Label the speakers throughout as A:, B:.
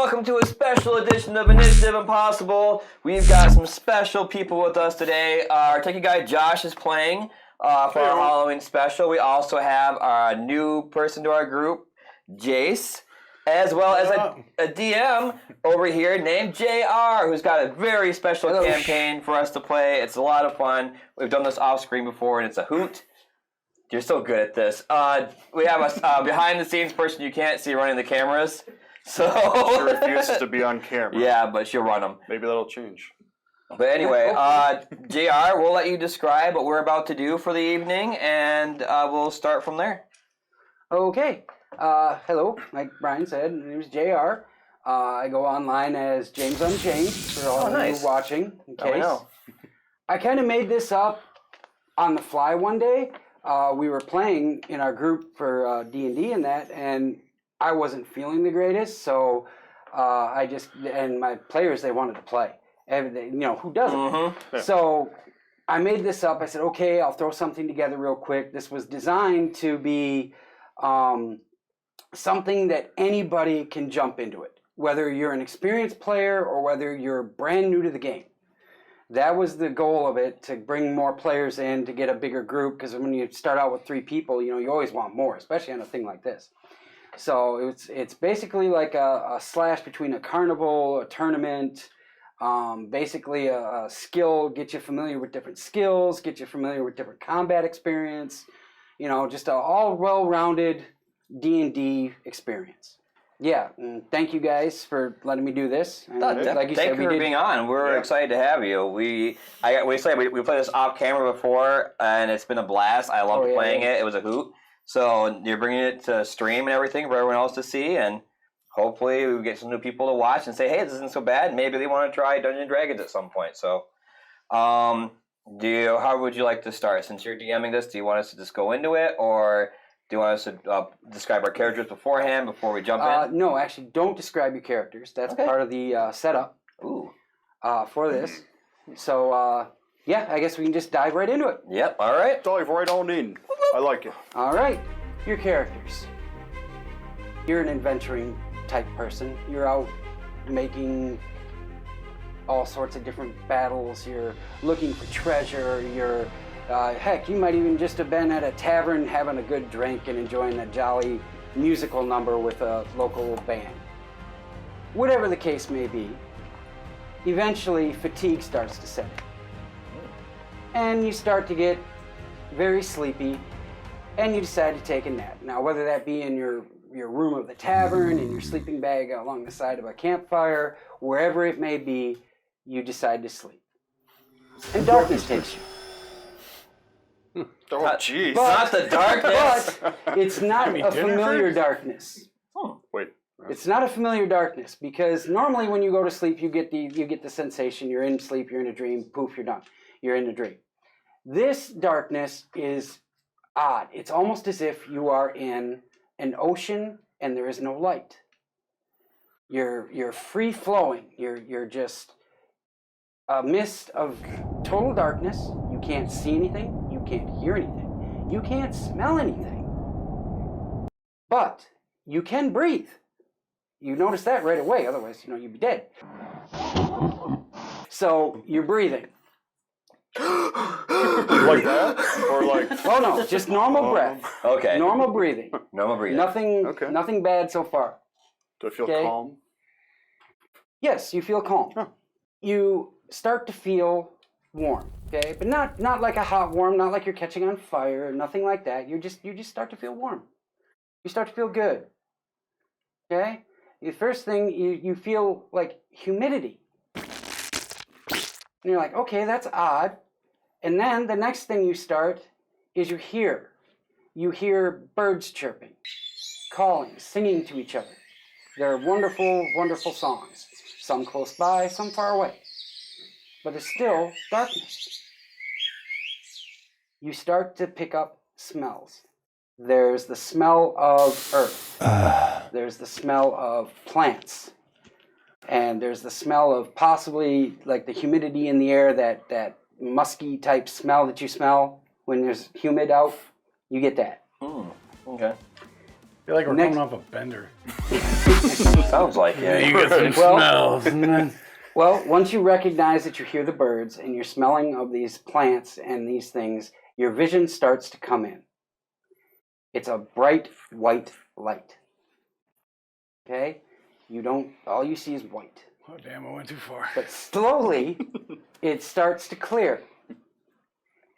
A: welcome to a special edition of Initiative Impossible. We've got some special people with us today. Our techie guy Josh is playing for our Halloween special. We also have our new person to our group, Jace, as well as a DM over here named JR, who's got a very special campaign for us to play. It's a lot of fun. We've done this off screen before, and it's a hoot. You're so good at this. We have a behind-the-scenes person you can't see running the cameras. So
B: she refuses to be on camera.
A: Yeah, but she'll run them.
B: Maybe that'll change.
A: But anyway, JR, we'll let you describe what we're about to do for the evening, and we'll start from there.
C: Okay. Hello, like Brian said, my name is JR. I go online as James Unchained for all of you watching. In case. I kind of made this up on the fly one day. We were playing in our group for D&D and that, and I wasn't feeling the greatest, so and my players, they wanted to play. Who doesn't? Mm-hmm. Yeah. So I made this up. I said, okay, I'll throw something together real quick. This was designed to be something that anybody can jump into it, whether you're an experienced player or whether you're brand new to the game. That was the goal of it, to bring more players in, to get a bigger group, because when you start out with 3 people, you always want more, especially on a thing like this. So it's basically like a slash between a carnival, a tournament, basically a skill, get you familiar with different skills, get you familiar with different combat experience, just a all well-rounded D&D experience. Yeah, and thank you guys for letting me do this. And
A: like you said, for being on. We're excited to have you. We played this off camera before, and it's been a blast. I loved playing it. It was a hoot. So you're bringing it to stream and everything for everyone else to see, and hopefully we get some new people to watch and say, hey, this isn't so bad. Maybe they want to try Dungeons & Dragons at some point. So how would you like to start? Since you're DMing this, do you want us to just go into it, or do you want us to describe our characters beforehand before we jump in?
C: No, actually, don't describe your characters. That's part of the setup for this. So, I guess we can just dive right into it.
A: Yep, all right.
B: Dive right on in. I like it.
C: All right, your characters. You're an adventuring type person. You're out making all sorts of different battles. You're looking for treasure. You're heck, you might even just have been at a tavern having a good drink and enjoying a jolly musical number with a local band. Whatever the case may be, eventually fatigue starts to set in. And you start to get very sleepy, and you decide to take a nap. Now, whether that be in your room of the tavern, in your sleeping bag along the side of a campfire, wherever it may be, you decide to sleep. And darkness takes you.
A: Oh, jeez. Not the darkness.
C: But it's not a familiar darkness.
B: Oh, wait.
C: It's not a familiar darkness, because normally when you go to sleep, you get the sensation you're in sleep, you're in a dream, poof, you're done. You're in a dream. This darkness is odd. It's almost as if you are in an ocean and there is no light. You're free flowing. You're just a mist of total darkness. You can't see anything. You can't hear anything. You can't smell anything. But you can breathe. You notice that right away. Otherwise, you'd be dead. So you're breathing.
B: Like that? Or like...
C: Oh, no. Just normal breath.
A: Okay.
C: Normal breathing.
A: Normal breathing.
C: Nothing bad so far.
B: Do I feel calm?
C: Yes, you feel calm. Huh. You start to feel warm, okay? But not like a hot warm, not like you're catching on fire, nothing like that. You just start to feel warm. You start to feel good, okay? The first thing, you feel like humidity. And you're like, okay, that's odd. And then the next thing you start is you hear birds chirping, calling, singing to each other. They're wonderful, wonderful songs. Some close by, some far away. But it's still darkness. You start to pick up smells. There's the smell of earth. There's the smell of plants. And there's the smell of possibly like the humidity in the air, that musky type smell that you smell when there's humid out. You get that.
A: Okay.
D: feel like we're
C: Next-
D: coming off a bender.
A: Sounds like it.
D: You get some smells. And then,
C: Well, once you recognize that you hear the birds and you're smelling of these plants and these things, your vision starts to come in. It's a bright white light. Okay? All you see is white.
D: oh, damn, I went too far.
C: But slowly, it starts to clear.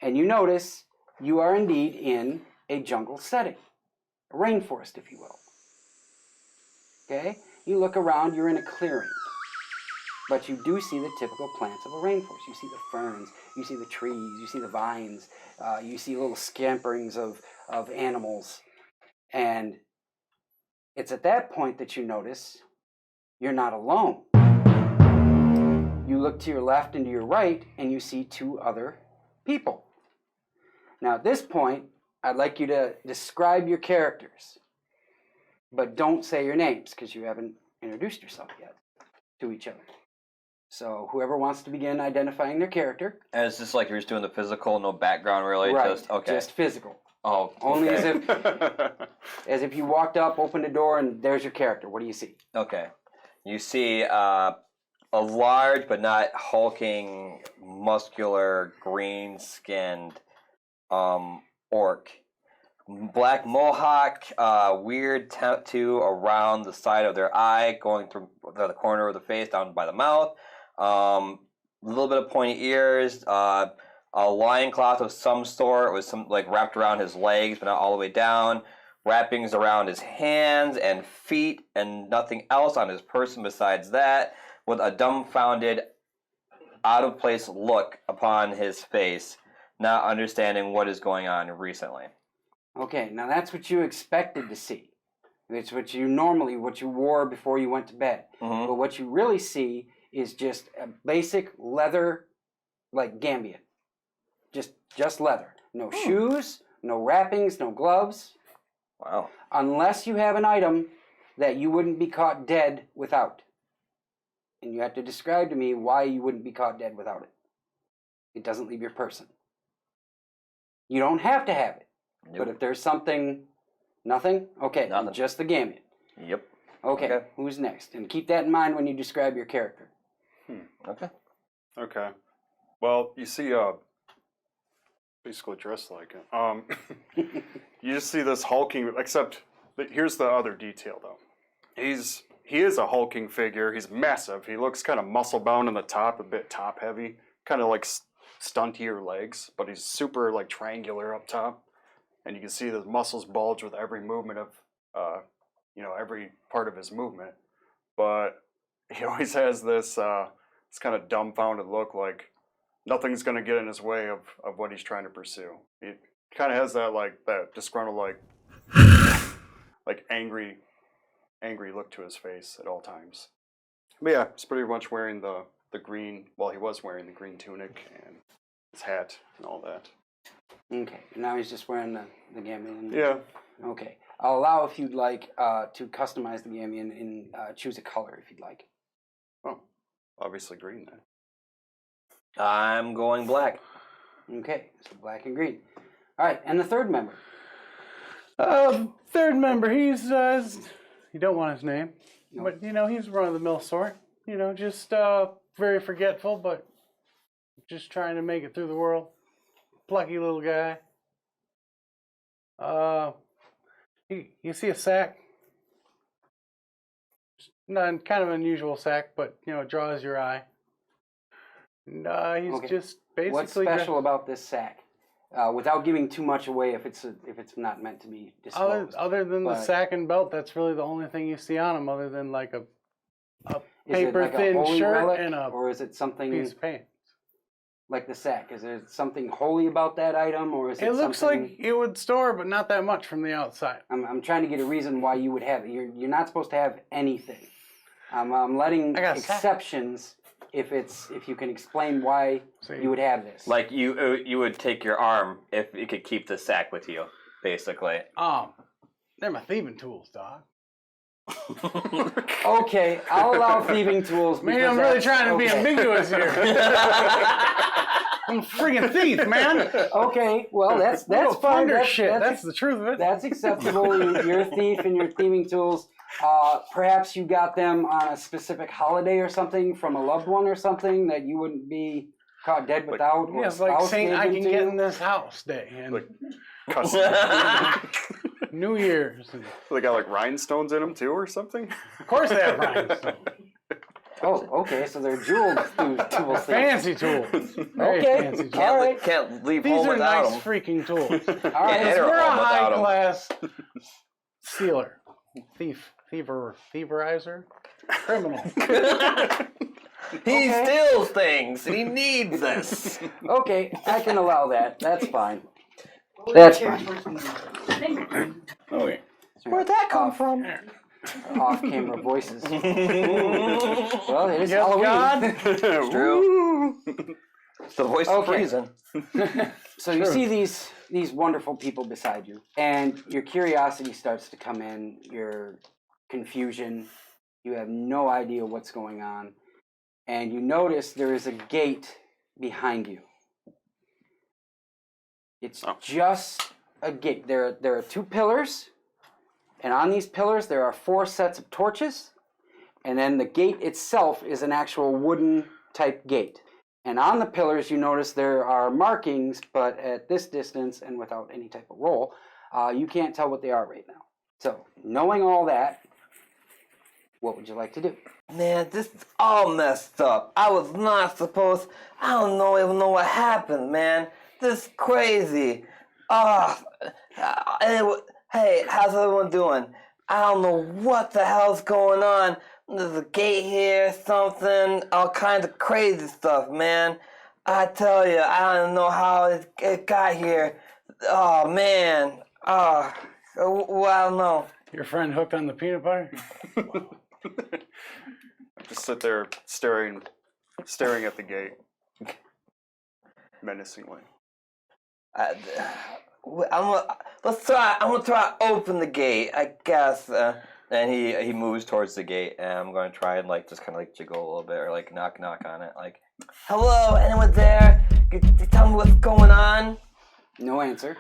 C: And you notice you are indeed in a jungle setting. A rainforest, if you will. Okay? You look around, you're in a clearing. But you do see the typical plants of a rainforest. You see the ferns, you see the trees, you see the vines, you see little scamperings of animals. And it's at that point that you notice you're not alone. You look to your left and to your right, and you see two other people. Now at this point, I'd like you to describe your characters. But don't say your names, because you haven't introduced yourself yet to each other. So whoever wants to begin identifying their character.
A: And it's just like you're just doing the physical, no background really.
C: Right,
A: Just okay.
C: just physical.
A: Oh,
C: Only
A: okay.
C: as if you walked up, opened a door, and there's your character. What do you see?
A: Okay. You see a large but not hulking, muscular, green-skinned orc. Black mohawk, weird tattoo around the side of their eye, going through the corner of the face, down by the mouth. A little bit of pointy ears. A loincloth of some sort with some wrapped around his legs, but not all the way down. Wrappings around his hands and feet, and nothing else on his person besides that. With a dumbfounded, out of place look upon his face, not understanding what is going on recently.
C: Okay, now that's what you expected to see. It's what you wore before you went to bed.
A: Mm-hmm.
C: But what you really see is just a basic leather, like gambit. Just leather. No shoes, no wrappings, no gloves.
A: Wow.
C: Unless you have an item that you wouldn't be caught dead without. And you have to describe to me why you wouldn't be caught dead without it. It doesn't leave your person. You don't have to have it.
A: Yep.
C: But if there's something, nothing? Okay,
A: Nothing.
C: just the gambit.
A: Yep.
C: Okay, who's next? And keep that in mind when you describe your character.
A: Okay.
B: Okay. Well, you see, basically dressed like it. You just see this hulking, except here's the other detail, though. He is a hulking figure. He's massive. He looks kind of muscle bound in the top, a bit top heavy, kind of like stuntier legs, but he's super triangular up top, and you can see the muscles bulge with every movement of, every part of his movement. But he always has this kind of dumbfounded look, like nothing's gonna get in his way of what he's trying to pursue. He kind of has that disgruntled, angry look to his face at all times. But yeah, he's pretty much wearing the green. Well, he was wearing the green tunic and his hat and all that.
C: Okay, now he's just wearing the gambit.
B: Yeah.
C: Okay, I'll allow if you'd like to customize the gambit and choose a color if you'd like.
B: Oh, obviously green then.
A: I'm going black.
C: Okay, so black and green. All right, and the third member.
D: Third member, he's, you don't want his name,
C: No.
D: but, he's run-of-the-mill sort. Just very forgetful, but just trying to make it through the world. Plucky little guy. You see a sack. Not kind of an unusual sack, but, it draws your eye. And he's just basically...
C: What's special about this sack? Without giving too much away if it's not meant to be disclosed.
D: Other than the sack and belt, that's really the only thing you see on him, other than a paper-thin shirt
C: relic,
D: and a
C: or is it something
D: piece of paint.
C: like the sack? Is there something holy about that item, or is it?
D: It looks
C: something...
D: like it would store, but not that much from the outside.
C: I'm trying to get a reason why you would have it. You're not supposed to have anything. I'm letting exceptions if you can explain why you would have this.
A: Like you would take your arm if you could keep the sack with you, basically.
D: They're my thieving tools, dog.
C: Okay, I'll allow thieving tools.
D: Maybe I'm really trying to be ambiguous here. I'm a friggin' thief, man.
C: Okay, well that's
D: Little
C: fine.
D: thunder shit. That's the truth of it.
C: That's acceptable. You're a thief and your thieving tools. Perhaps you got them on a specific holiday or something from a loved one or something that you wouldn't be caught dead without.
D: Yeah, it's like saying I can get in this house day and
B: Like custom.
D: New Year's. And
B: They got like rhinestones in them too, or something.
D: of course they have rhinestones.
C: Oh, okay. So they're jeweled tools.
D: Fancy tools. Very
C: Okay.
D: fancy tools.
C: All right.
A: Can't leave
D: These
A: home
D: are
A: without
D: nice
A: them.
D: freaking tools.
C: All right.
A: enter
D: We're a
A: home without 'em.
D: high class stealer, thieverizer, criminal.
A: He
C: Okay.
A: steals things. And he needs this.
C: Okay, I can allow that. That's fine. That's fine.
D: Oh, yeah.
A: Where'd that come from?
C: Off-camera voices. Well, it is
D: Yes,
C: Halloween.
D: God.
A: It's true. It's the voice of
C: Okay.
A: reason.
C: So you see these wonderful people beside you, and your curiosity starts to come in, your confusion. You have no idea what's going on, and you notice there is a gate behind you. It's just a gate. There are two pillars, and on these pillars there are 4 sets of torches, and then the gate itself is an actual wooden type gate. And on the pillars, you notice there are markings, but at this distance and without any type of roll, you can't tell what they are right now. So, knowing all that, what would you like to do?
A: Man, this is all messed up. I was not supposed. I don't even know what happened, man. This is crazy. Anyway, hey, how's everyone doing? I don't know what the hell's going on. There's a gate here, something, all kinds of crazy stuff, man. I tell you, I don't know how it got here. Oh, man. Well, I don't know.
D: Your friend hooked on the peanut butter?
B: Just sit there staring at the gate menacingly.
A: I'm gonna try to open the gate, I guess. And he moves towards the gate, and I'm gonna try and just kind of jiggle a little bit, or knock on it, hello, anyone there? Can you tell me what's going on?
C: No answer.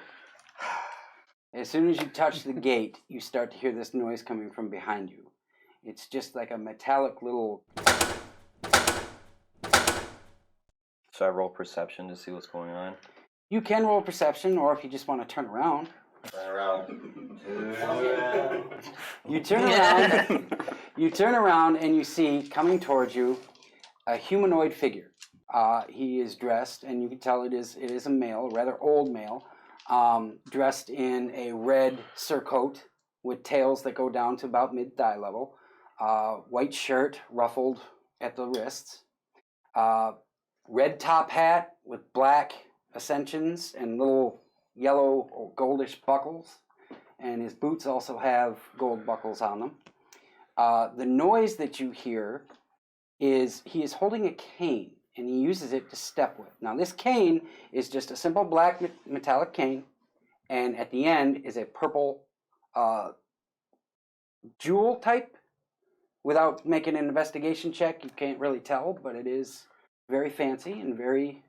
C: As soon as you touch the gate, you start to hear this noise coming from behind you. It's just like a metallic little...
A: Should I roll perception to see what's going on?
C: You can roll perception, or if you just want to turn around.
A: Turn around.
C: You turn around. You turn around and you see coming towards you a humanoid figure. He is dressed, and you can tell it is a male, a rather old male, dressed in a red surcoat with tails that go down to about mid-thigh level, white shirt ruffled at the wrists, red top hat with black ascensions and little yellow or goldish buckles, and his boots also have gold buckles on them. The noise that you hear is he is holding a cane, and he uses it to step with. Now this cane is just a simple black metallic cane, and at the end is a purple jewel type. Without making an investigation check, you can't really tell, but it is very fancy and very,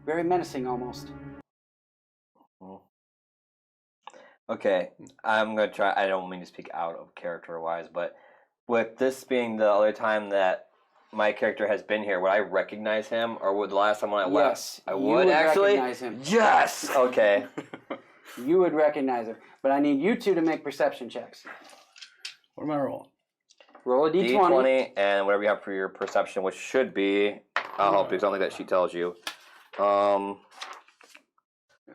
C: very menacing almost.
A: Okay, I'm gonna try. I don't mean to speak out of character-wise, but with this being the other time that my character has been here, would I recognize him, or would the last time when I left?
C: Yes,
A: I
C: you
A: would
C: would
A: actually.
C: recognize him.
A: Yes. Okay.
C: You would recognize him, but I need you two to make perception checks.
D: What am I rolling?
C: Roll a d20.
A: D20 and whatever you have for your perception, which should be. I'll help you. Something that she tells you.
B: Where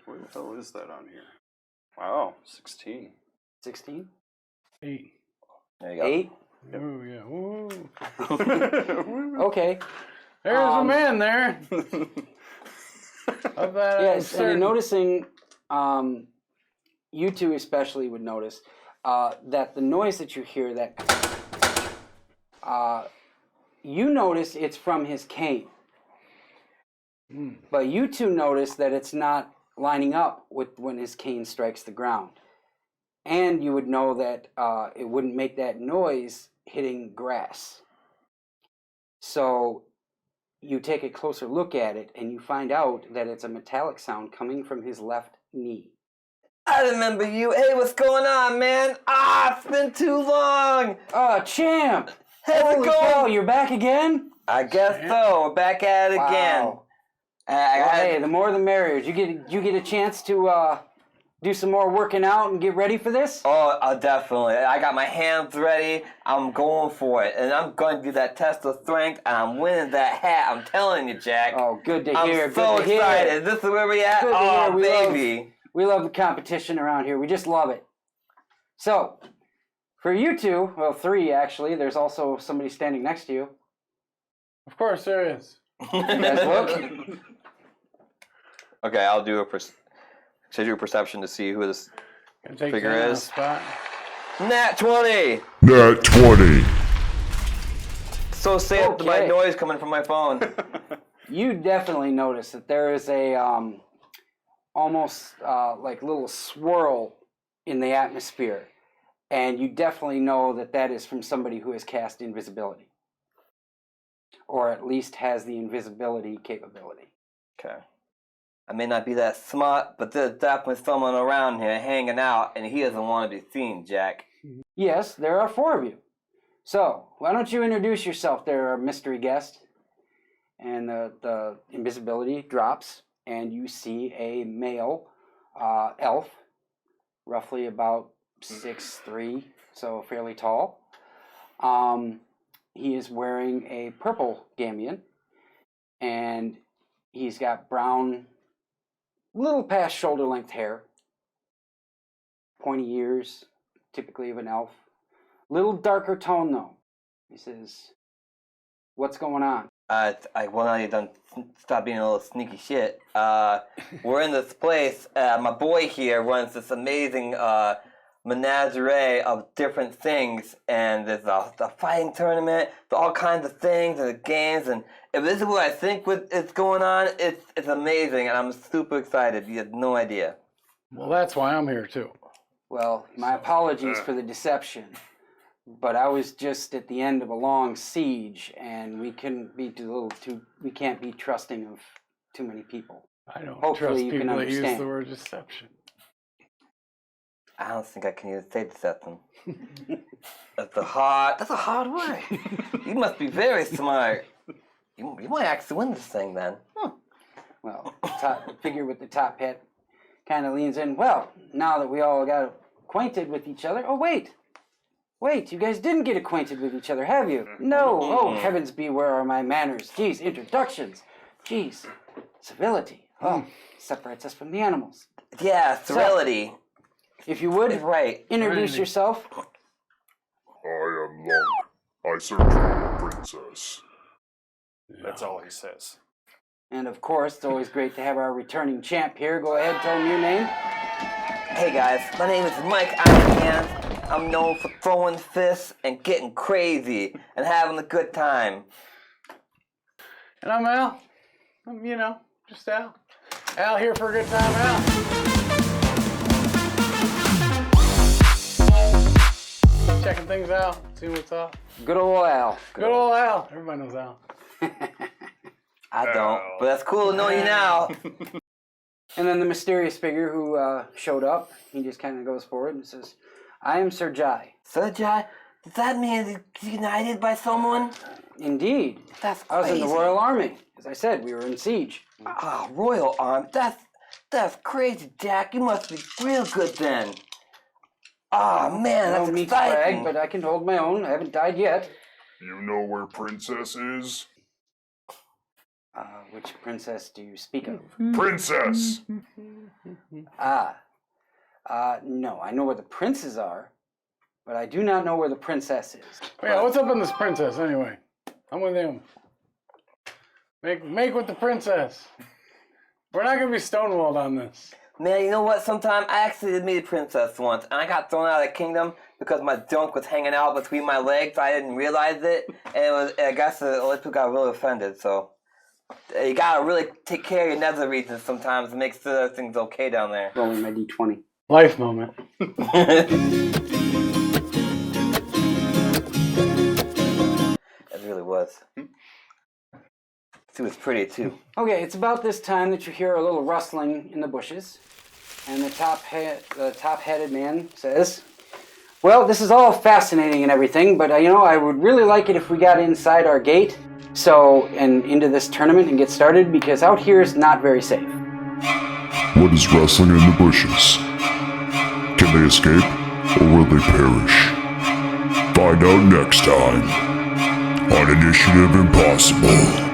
B: the hell is that on here? Wow, 16.
C: 16.
D: 8.
A: There you go.
C: 8.
D: Ooh, yeah. Ooh.
C: Okay.
D: There's a man there. Of that,
C: Yes, and you're noticing, you two especially would notice, that the noise that you hear, you notice it's from his cane. But you two notice that it's not lining up with when his cane strikes the ground. And you would know that it wouldn't make that noise hitting grass. So you take a closer look at it, and you find out that it's a metallic sound coming from his left knee.
A: I remember you. Hey, what's going on, man? It's been too long.
C: Oh, champ!
A: How's it
C: Holy cow,
A: going?
C: you're back again?
A: I guess so. We're back at it again.
C: Wow. Well, hey, the more the merrier. Did you get a chance to do some more working out and get ready for this?
A: Oh, definitely. I got my hands ready. I'm going for it. And I'm going to do that test of strength, and I'm winning that hat. I'm telling you, Jack.
C: Oh, good to hear.
A: I'm so
C: good to
A: excited.
C: Hear.
A: This is where we at?
C: Good to
A: Oh,
C: hear.
A: baby.
C: We love the competition around here. We just love it. So, for you two, well, three actually, there's also somebody standing next to you.
D: Of course there is.
C: You guys look.
A: Okay, I'll do should I do a perception to see who this
D: Gonna take
A: figure
D: Zane on the
A: is?
D: spot.
A: Nat 20!
E: Nat 20.
A: So safe to my
C: Okay.
A: noise coming from my phone.
C: You definitely notice that there is a almost like little swirl in the atmosphere, and you definitely know that that is from somebody who has cast invisibility, or at least has the invisibility capability.
A: Okay. I may not be that smart, but there's definitely someone around here hanging out, and he doesn't want to be seen, Jack.
C: Yes, there are four of you. So why don't you introduce yourself there, mystery guest? And the invisibility drops, and you see a male elf, roughly about 6'3", so fairly tall. He is wearing a purple gamion, and he's got brown, little past shoulder length hair, pointy ears, typically of an elf. Little darker tone though. He says, "What's going on?"
A: Well, now you done stop being a little sneaky shit. We're in this place. My boy here runs this amazing menagerie of different things, and there's a fighting tournament, there's all kinds of things and the games, and if this is what I think is going on, it's amazing, and I'm super excited. You have no idea.
D: Well, that's why I'm here too.
C: Well, my apologies for the deception, but I was just at the end of a long siege, and we can't be trusting of too many people.
D: I don't
C: Hopefully
D: trust
C: you can
D: people that use
C: understand.
D: the word deception.
A: I don't think I can even say deception. That's a hard word. You must be very smart. You might actually win this thing then.
C: Well, the figure with the top hat kind of leans in. Well, now that we all got acquainted with each other. Oh, wait, you guys didn't get acquainted with each other, have you? No. Oh, heavens be, where are my manners? Geez, introductions. Geez, civility. Oh, separates us from the animals.
A: Yeah, sterility.
C: If you would,
A: Right.
C: introduce
D: Randy.
C: yourself.
E: I am Lunk. I search for the princess.
B: That's all he says.
C: And of course, it's always great to have our returning champ here. Go ahead, tell him your name.
A: Hey guys, my name is Mike Ironhand. I'm known for throwing fists and getting crazy and having a good time.
D: And I'm Al. I'm, just Al. Al here for a good time, Al. Checking things out, seeing what's up.
C: Good old Al.
D: Good old Al. Everybody knows Al.
A: I don't, but that's cool to know you now.
C: And then the mysterious figure who showed up, he just kind of goes forward and says, "I am Sir Jai."
A: Sir Jai, does that mean he's united by someone?
C: Indeed.
A: That's
C: I was in
A: crazy.
C: the Royal Army. As I said, we were in siege.
A: Royal Arm. That's crazy, Jack. You must be real good then. Man, that's
C: No need to brag,
A: exciting.
C: but I can hold my own. I haven't died yet.
E: You know where princess is?
C: Which princess do you speak of?
E: Princess!
C: No, I know where the princes are, but I do not know where the princess is.
D: Oh, yeah, what's up in this princess anyway? I'm with him. Make with the princess. We're not gonna be stonewalled on this.
A: Man, you know what? Sometime I actually did meet a princess once, and I got thrown out of the kingdom because my junk was hanging out between my legs. I didn't realize it, and I guess the other people got really offended. So you gotta really take care of your nether regions sometimes to make sure everything's okay down there.
C: Rolling my d20.
D: Life moment.
A: It really was. Dude, it's pretty too.
C: Okay, it's about this time that you hear a little rustling in the bushes, and the top-headed man says, "Well, this is all fascinating and everything, but I would really like it if we got inside our gate, and into this tournament and get started, because out here is not very safe."
E: What is rustling in the bushes? Can they escape, or will they perish? Find out next time on Initiative Impossible.